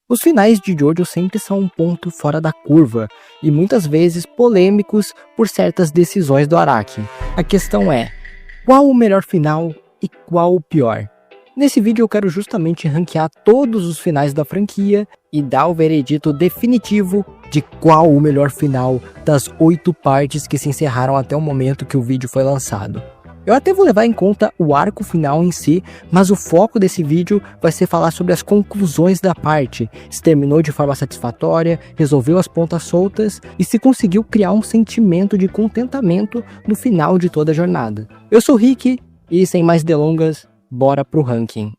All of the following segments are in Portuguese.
Os finais de Jojo sempre são um ponto fora da curva e muitas vezes polêmicos por certas decisões do Araki. A questão é, qual o melhor final e qual o pior? Nesse vídeo eu quero justamente ranquear todos os finais da franquia e dar o veredito definitivo de qual o melhor final das 8 partes que se encerraram até o momento que o vídeo foi lançado. Eu até vou levar em conta o arco final em si, mas o foco desse vídeo vai ser falar sobre as conclusões da parte, se terminou de forma satisfatória, resolveu as pontas soltas e se conseguiu criar um sentimento de contentamento no final de toda a jornada. Eu sou o Rick e sem mais delongas, bora pro ranking.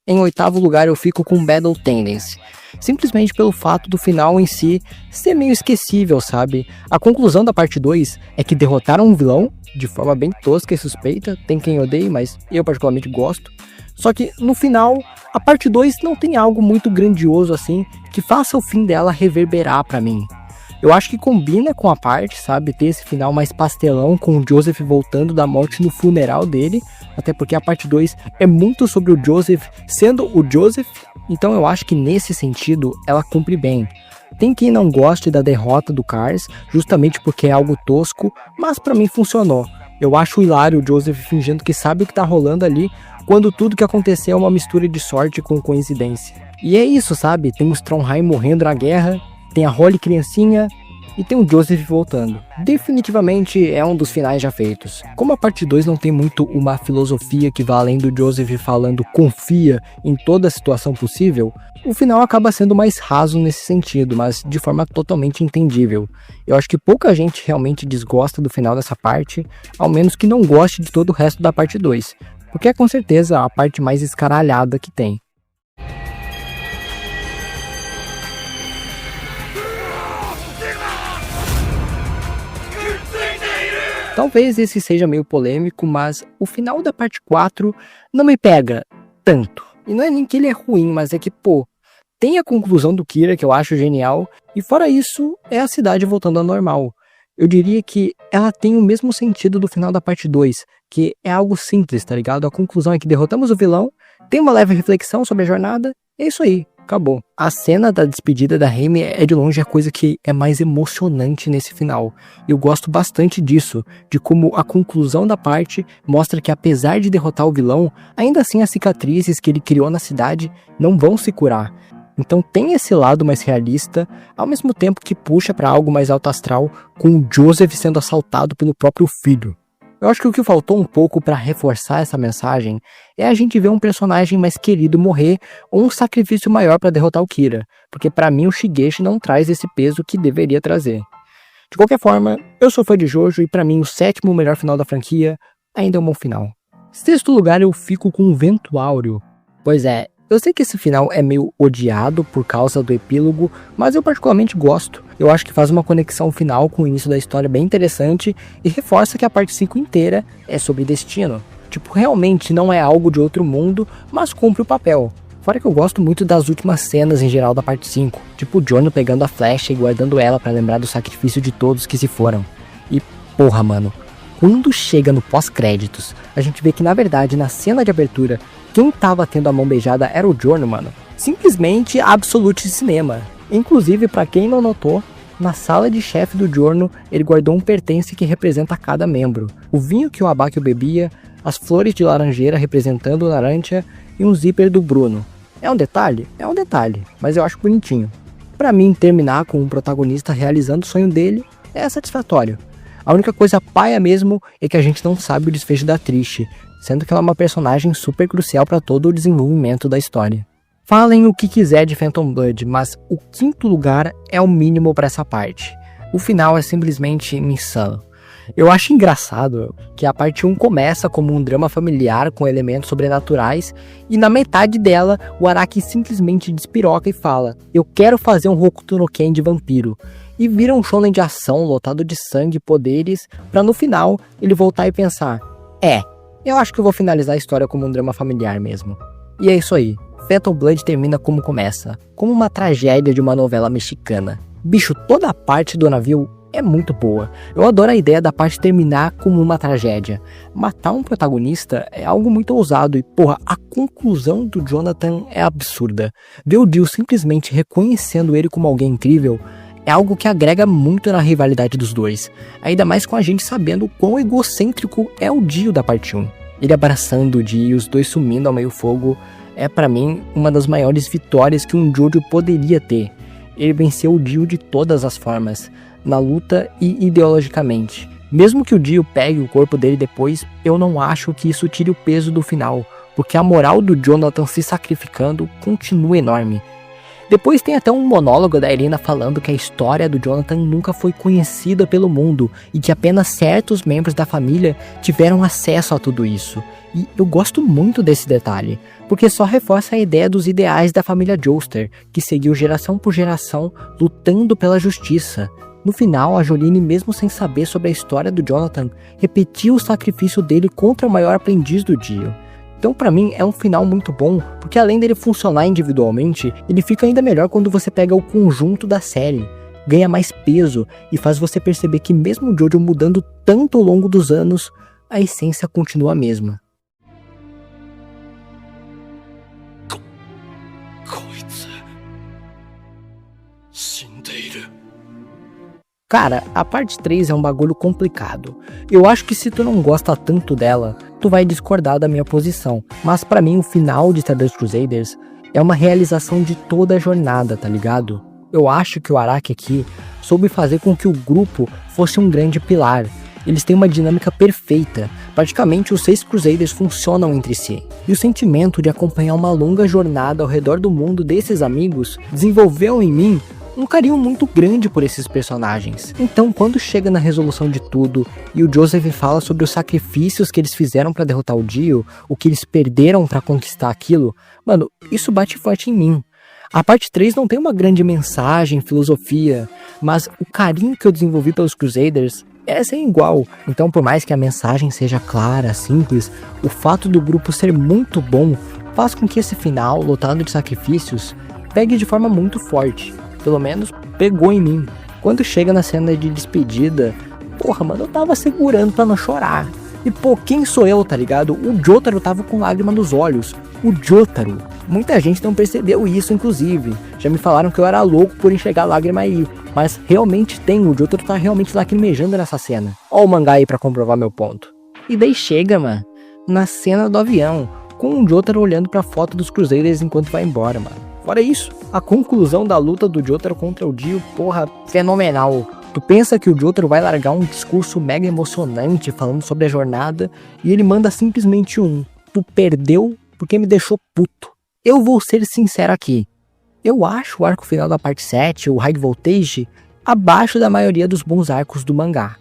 Em 8º lugar eu fico com Battle Tendency, simplesmente pelo fato do final em si ser meio esquecível, sabe? A conclusão da parte 2 é que derrotaram um vilão de forma bem tosca e suspeita, tem quem odeie, mas eu particularmente gosto. Só que no final, a parte 2 não tem algo muito grandioso assim que faça o fim dela reverberar pra mim. Eu acho que combina com a parte, sabe, ter esse final mais pastelão com o Joseph voltando da morte no funeral dele, até porque a parte 2 é muito sobre o Joseph sendo o Joseph, então eu acho que nesse sentido ela cumpre bem. Tem quem não goste da derrota do Cars, justamente porque é algo tosco, mas pra mim funcionou. Eu acho hilário o Joseph fingindo que sabe o que tá rolando ali, quando tudo que aconteceu é uma mistura de sorte com coincidência. E é isso, sabe, tem o Stromheim morrendo na guerra, tem a Holly criancinha e tem o Joseph voltando. Definitivamente é um dos finais já feitos. Como a parte 2 não tem muito uma filosofia que vá além do Joseph falando confia em toda a situação possível, o final acaba sendo mais raso nesse sentido, mas de forma totalmente entendível. Eu acho que pouca gente realmente desgosta do final dessa parte, ao menos que não goste de todo o resto da parte 2, porque é com certeza a parte mais escaralhada que tem. Talvez esse seja meio polêmico, mas o final da parte 4 não me pega tanto. E não é nem que ele é ruim, mas é que, tem a conclusão do Kira que eu acho genial, e fora isso, é a cidade voltando ao normal. Eu diria que ela tem o mesmo sentido do final da parte 2, que é algo simples, tá ligado? A conclusão é que derrotamos o vilão, tem uma leve reflexão sobre a jornada, e é isso aí. Acabou. A cena da despedida da Remy é de longe a coisa que é mais emocionante nesse final. Eu gosto bastante disso, de como a conclusão da parte mostra que apesar de derrotar o vilão, ainda assim as cicatrizes que ele criou na cidade não vão se curar. Então tem esse lado mais realista, ao mesmo tempo que puxa para algo mais alto astral, com o Joseph sendo assaltado pelo próprio filho. Eu acho que o que faltou um pouco para reforçar essa mensagem é a gente ver um personagem mais querido morrer ou um sacrifício maior para derrotar o Kira, porque para mim o Shigeshi não traz esse peso que deveria trazer. De qualquer forma, eu sou fã de Jojo e para mim o 7º melhor final da franquia ainda é um bom final. 6º lugar eu fico com o Vento Áureo. Pois é, eu sei que esse final é meio odiado por causa do epílogo, mas eu particularmente gosto. Eu acho que faz uma conexão final com o início da história bem interessante e reforça que a parte 5 inteira é sobre destino. Tipo, realmente não é algo de outro mundo, mas cumpre o papel. Fora que eu gosto muito das últimas cenas em geral da parte 5, tipo o Johnny pegando a flecha e guardando ela pra lembrar do sacrifício de todos que se foram. E porra, mano, quando chega no pós-créditos, a gente vê que na verdade na cena de abertura, quem tava tendo a mão beijada era o Johnny, mano. Simplesmente absolute cinema. Inclusive, pra quem não notou, na sala de chefe do Giorno, ele guardou um pertence que representa cada membro. O vinho que o Abakio bebia, as flores de laranjeira representando o Narancia e um zíper do Bruno. É um detalhe? É um detalhe, mas eu acho bonitinho. Pra mim, terminar com um protagonista realizando o sonho dele é satisfatório. A única coisa paia mesmo é que a gente não sabe o desfecho da Trish, sendo que ela é uma personagem super crucial para todo o desenvolvimento da história. Falem o que quiser de Phantom Blood, mas o 5º lugar é o mínimo para essa parte. O final é simplesmente insano. Eu acho engraçado que a parte 1 começa como um drama familiar com elementos sobrenaturais e na metade dela o Araki simplesmente despiroca e fala: eu quero fazer um Hokuto no Ken de vampiro. E vira um shonen de ação lotado de sangue e poderes pra no final ele voltar e pensar: eu acho que eu vou finalizar a história como um drama familiar mesmo. E é isso aí. Phantom Blood termina como começa, como uma tragédia de uma novela mexicana. Bicho, toda a parte do navio é muito boa. Eu adoro a ideia da parte terminar como uma tragédia. Matar um protagonista é algo muito ousado e, porra, a conclusão do Jonathan é absurda. Ver o Dio simplesmente reconhecendo ele como alguém incrível é algo que agrega muito na rivalidade dos dois. Ainda mais com a gente sabendo o quão egocêntrico é o Dio da parte 1. Ele abraçando o Dio e os dois sumindo ao meio fogo é pra mim uma das maiores vitórias que um Jojo poderia ter. Ele venceu o Dio de todas as formas, na luta e ideologicamente. Mesmo que o Dio pegue o corpo dele depois, eu não acho que isso tire o peso do final, porque a moral do Jonathan se sacrificando continua enorme. Depois tem até um monólogo da Irina falando que a história do Jonathan nunca foi conhecida pelo mundo e que apenas certos membros da família tiveram acesso a tudo isso. E eu gosto muito desse detalhe, porque só reforça a ideia dos ideais da família Joestar, que seguiu geração por geração lutando pela justiça. No final, a Jolene, mesmo sem saber sobre a história do Jonathan, repetiu o sacrifício dele contra o maior aprendiz do Dio. Então, pra mim, é um final muito bom, porque além dele funcionar individualmente, ele fica ainda melhor quando você pega o conjunto da série. Ganha mais peso e faz você perceber que mesmo o Jojo mudando tanto ao longo dos anos, a essência continua a mesma. Cara, a parte 3 é um bagulho complicado. Eu acho que se tu não gosta tanto dela, tu vai discordar da minha posição. Mas pra mim o final de Stardust Crusaders é uma realização de toda a jornada, tá ligado? Eu acho que o Araki aqui soube fazer com que o grupo fosse um grande pilar. Eles têm uma dinâmica perfeita. Praticamente os 6 Crusaders funcionam entre si. E o sentimento de acompanhar uma longa jornada ao redor do mundo desses amigos desenvolveu em mim um carinho muito grande por esses personagens. Então, quando chega na resolução de tudo e o Joseph fala sobre os sacrifícios que eles fizeram pra derrotar o Dio, o que eles perderam pra conquistar aquilo, mano, isso bate forte em mim. A parte 3 não tem uma grande mensagem, filosofia, mas o carinho que eu desenvolvi pelos Crusaders é sem igual. Então, por mais que a mensagem seja clara, simples, o fato do grupo ser muito bom faz com que esse final, lotado de sacrifícios, pegue de forma muito forte. Pelo menos pegou em mim. Quando chega na cena de despedida, porra, mano, eu tava segurando pra não chorar. E pô, quem sou eu, tá ligado? O Jotaro tava com lágrima nos olhos. O Jotaro. Muita gente não percebeu isso, inclusive. Já me falaram que eu era louco por enxergar lágrima aí. Mas realmente tem, o Jotaro tá realmente lacrimejando nessa cena. Ó o mangá aí pra comprovar meu ponto. E daí chega, mano, na cena do avião, com o Jotaro olhando pra foto dos Crusaders enquanto vai embora, mano. Fora isso, a conclusão da luta do Jotaro contra o Dio, porra, fenomenal. Tu pensa que o Jotaro vai largar um discurso mega emocionante falando sobre a jornada e ele manda simplesmente tu perdeu porque me deixou puto. Eu vou ser sincero aqui. Eu acho o arco final da parte 7, o High Voltage, abaixo da maioria dos bons arcos do mangá.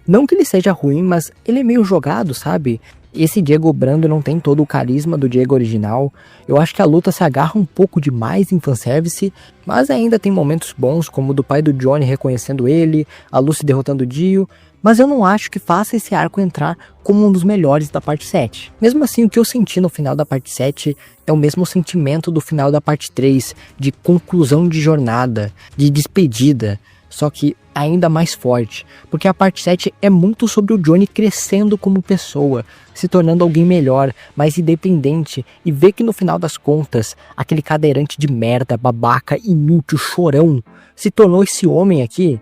Não que ele seja ruim, mas ele é meio jogado, sabe? Esse Diego Brando não tem todo o carisma do Diego original. Eu acho que a luta se agarra um pouco demais em fanservice, mas ainda tem momentos bons, como o do pai do Johnny reconhecendo ele, a Lucy derrotando o Dio, mas eu não acho que faça esse arco entrar como um dos melhores da parte 7. Mesmo assim, o que eu senti no final da parte 7 é o mesmo sentimento do final da parte 3, de conclusão de jornada, de despedida, só que ainda mais forte, porque a parte 7 é muito sobre o Johnny crescendo como pessoa, se tornando alguém melhor, mais independente, e ver que no final das contas, aquele cadeirante de merda, babaca, inútil, chorão, se tornou esse homem aqui.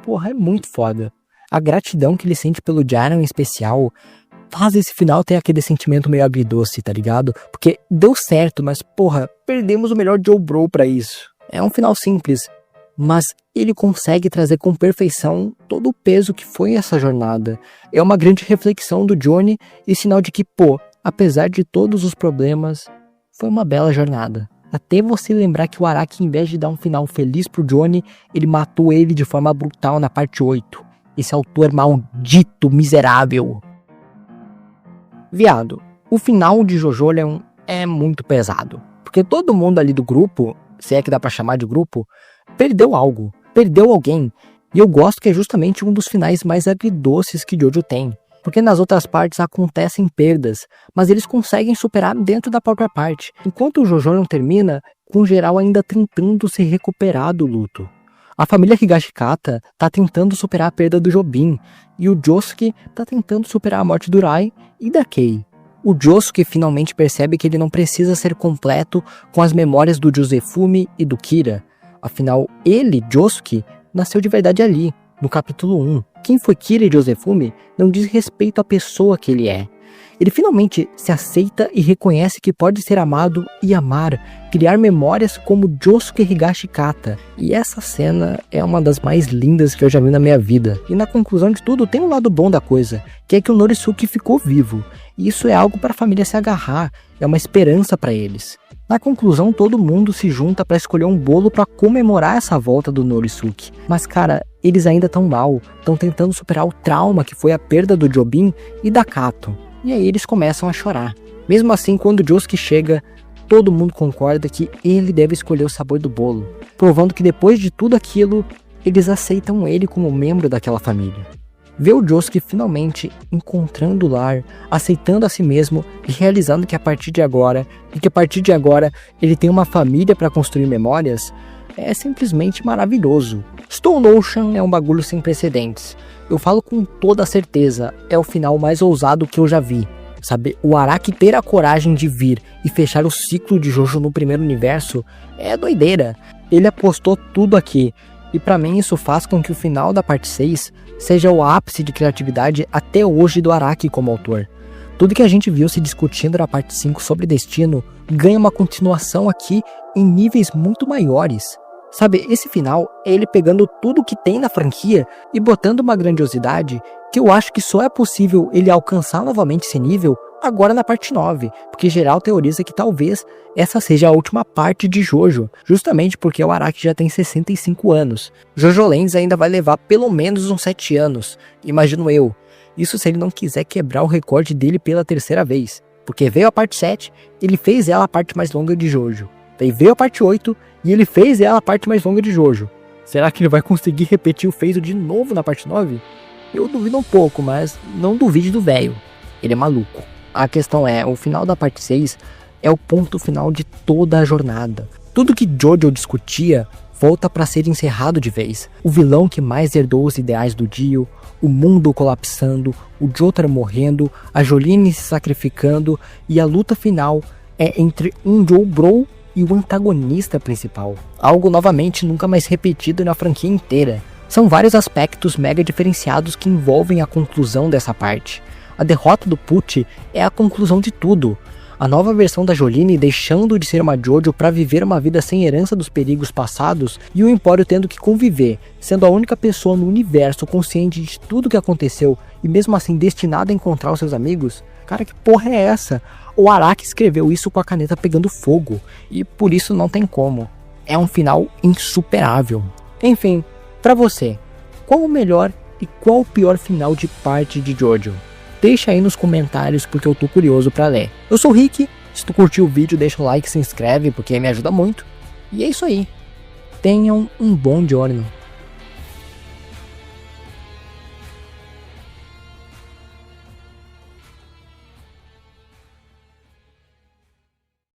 Porra, é muito foda. A gratidão que ele sente pelo Jiren em especial faz esse final ter aquele sentimento meio agridoce, tá ligado? Porque deu certo, mas porra, perdemos o melhor Joe Bro pra isso. É um final simples, mas ele consegue trazer com perfeição todo o peso que foi essa jornada. É uma grande reflexão do Johnny e sinal de que, pô, apesar de todos os problemas, foi uma bela jornada. Até você lembrar que o Araki, em vez de dar um final feliz pro Johnny, ele matou ele de forma brutal na parte 8. Esse autor maldito, miserável. Viado, o final de JoJo Leon é muito pesado. Porque todo mundo ali do grupo, se é que dá pra chamar de grupo, perdeu algo, perdeu alguém. E eu gosto que é justamente um dos finais mais agridoces que Jojo tem. Porque nas outras partes acontecem perdas, mas eles conseguem superar dentro da própria parte. Enquanto o JoJo não termina, com geral ainda tentando se recuperar do luto. A família Higashikata tá tentando superar a perda do Jobin, e o Josuke tá tentando superar a morte do Rai e da Kei. O Josuke finalmente percebe que ele não precisa ser completo com as memórias do Josefumi e do Kira. Afinal, ele, Josuke, nasceu de verdade ali, no capítulo 1. Quem foi Kira e Josefumi não diz respeito à pessoa que ele é. Ele finalmente se aceita e reconhece que pode ser amado e amar, criar memórias como Josuke Higashikata. E essa cena é uma das mais lindas que eu já vi na minha vida. E na conclusão de tudo, tem um lado bom da coisa, que é que o Norisuke ficou vivo. E isso é algo para a família se agarrar, é uma esperança para eles. Na conclusão, todo mundo se junta para escolher um bolo para comemorar essa volta do Norisuke. Mas cara, eles ainda estão mal, estão tentando superar o trauma que foi a perda do Jobin e da Kato. E aí eles começam a chorar. Mesmo assim, quando o Josuke chega, todo mundo concorda que ele deve escolher o sabor do bolo, provando que depois de tudo aquilo, eles aceitam ele como membro daquela família. Ver o Josuke finalmente encontrando o lar, aceitando a si mesmo e realizando que a partir de agora ele tem uma família para construir memórias, é simplesmente maravilhoso. Stone Ocean é um bagulho sem precedentes. Eu falo com toda certeza, é o final mais ousado que eu já vi. Sabe, o Araki ter a coragem de vir e fechar o ciclo de Jojo no primeiro universo é doideira. Ele apostou tudo aqui, e pra mim isso faz com que o final da parte 6 seja o ápice de criatividade até hoje do Araki como autor. Tudo que a gente viu se discutindo na parte 5 sobre destino ganha uma continuação aqui em níveis muito maiores. Sabe, esse final é ele pegando tudo que tem na franquia e botando uma grandiosidade que eu acho que só é possível ele alcançar novamente esse nível agora na parte 9, porque geral teoriza que talvez essa seja a última parte de Jojo, justamente porque o Araki já tem 65 anos. Jojo Lands ainda vai levar pelo menos uns 7 anos, imagino eu. Isso se ele não quiser quebrar o recorde dele pela terceira vez, porque veio a parte 7, ele fez ela a parte mais longa de Jojo. Daí veio a parte 8 e ele fez ela a parte mais longa de Jojo. Será que ele vai conseguir repetir o feito de novo na parte 9? Eu duvido um pouco, mas não duvide do velho. Ele é maluco. A questão é, o final da parte 6 é o ponto final de toda a jornada. Tudo que Jojo discutia volta para ser encerrado de vez. O vilão que mais herdou os ideais do Dio, o mundo colapsando, o Jotaro morrendo, a Jolyne se sacrificando e a luta final é entre um Joe Bro e o antagonista principal. Algo novamente nunca mais repetido na franquia inteira. São vários aspectos mega diferenciados que envolvem a conclusão dessa parte. A derrota do Pucci é a conclusão de tudo. A nova versão da Jolyne deixando de ser uma Jojo para viver uma vida sem herança dos perigos passados e o Empório tendo que conviver, sendo a única pessoa no universo consciente de tudo que aconteceu e mesmo assim destinada a encontrar os seus amigos. Cara, que porra é essa? O Araki escreveu isso com a caneta pegando fogo, e por isso não tem como. É um final insuperável. Enfim, pra você, qual o melhor e qual o pior final de parte de Jojo? Deixa aí nos comentários porque eu tô curioso pra ler. Eu sou o Rick, se tu curtiu o vídeo deixa o like e se inscreve porque me ajuda muito. E é isso aí. Tenham um bom giorno.